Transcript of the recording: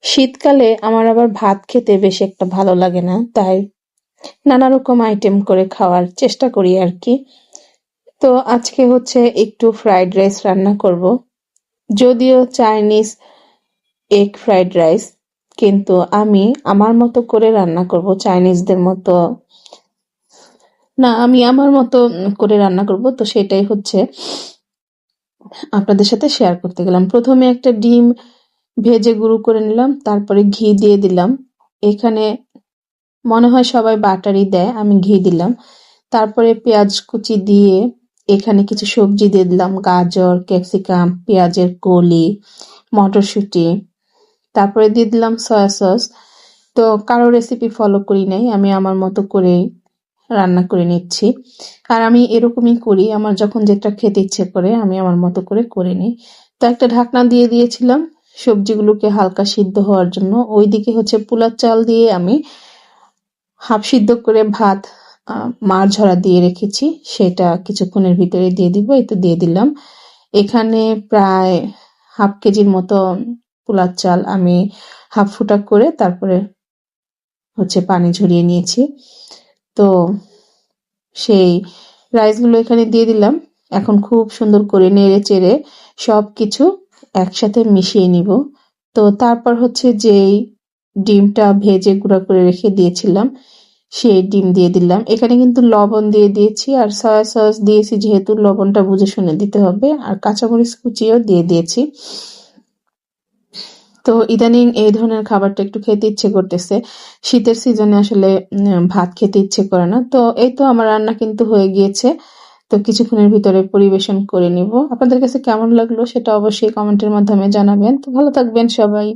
শীতকালে আমার আবার ভাত খেতে বেশি একটা ভালো লাগে না, তাই নানা রকম আইটেম করে খাওয়ার চেষ্টা করি আর কি। তো আজকে হচ্ছে একটু ফ্রাইড রাইস রান্না করব, যদিও চাইনিজ এগ ফ্রাইড রাইস, কিন্তু আমি আমার মতো করে রান্না করব, চাইনিজদের মতো না, আমি আমার মতো করে রান্না করব। তো সেটাই হচ্ছে আপনাদের সাথে শেয়ার করতে গেলাম। প্রথমে একটা ডিম ভেজে গুঁড়ো করে নিলাম, তারপরে ঘি দিয়ে দিলাম। এখানে মনে হয় সবাই বাটারই দেয়, আমি ঘি দিলাম। তারপরে পেঁয়াজ কুচি দিয়ে এখানে কিছু সবজি দিয়ে দিলাম, গাজর, ক্যাপসিকাম, পেঁয়াজের কলি, মটরশুঁটি। তারপরে দিয়ে দিলাম সয়া সস। তো কারো রেসিপি ফলো করি নাই, আমি আমার মতো করেই রান্না করে নিচ্ছি। আর আমি এরকমই করি, আমার যখন যেটা খেতে ইচ্ছে করে আমি আমার মতো করে করে নিই। তো একটা ঢাকনা দিয়ে দিয়েছিলাম সবজিগুলোকে হালকা সিদ্ধ হওয়ার জন্য। ওইদিকে হচ্ছে পোলার চাল দিয়ে আমি হাফ সিদ্ধ করে ভাত মাড় ঝরা দিয়ে রেখেছি, সেটা কিছুক্ষণের ভিতরে দিয়ে দিব। এই তো দিয়ে দিলাম। এখানে প্রায় হাফ কেজির মতো পোলার চাল আমি হাফ ফুটা করে তারপরে হচ্ছে পানি ঝরিয়ে নিয়েছি। তো সেই রাইসগুলো এখানে দিয়ে দিলাম। এখন খুব সুন্দর করে নেড়ে চেড়ে সবকিছু একসাথে মিশিয়ে নিব। তো তারপর হচ্ছে যেই ডিমটা ভেজে গুঁড়া করে রেখে দিয়েছিলাম সেই ডিম দিয়ে দিলাম। এখানে কিন্তু লবণ দিয়ে দিয়েছি, আর সয়া সস দিয়েছি যেহেতু লবণটা বুঝে শুনে দিতে হবে, আর কাঁচামরিচ কুচিও দিয়ে দিয়েছি। তো ইদানিং এই ধরনের খাবারটা একটু খেতে ইচ্ছে করতেছে। শীতের সিজনে আসলে ভাত খেতে ইচ্ছে করে না। তো এই তো আমার রান্না কিন্তু হয়ে গিয়েছে। তো কিছুক্ষণের ভিতরে পরিবেশন করে নিব। আপনাদের কাছে কেমন লাগলো সেটা অবশ্যই কমেন্টের মাধ্যমে জানাবেন। তো ভালো থাকবেন সবাই।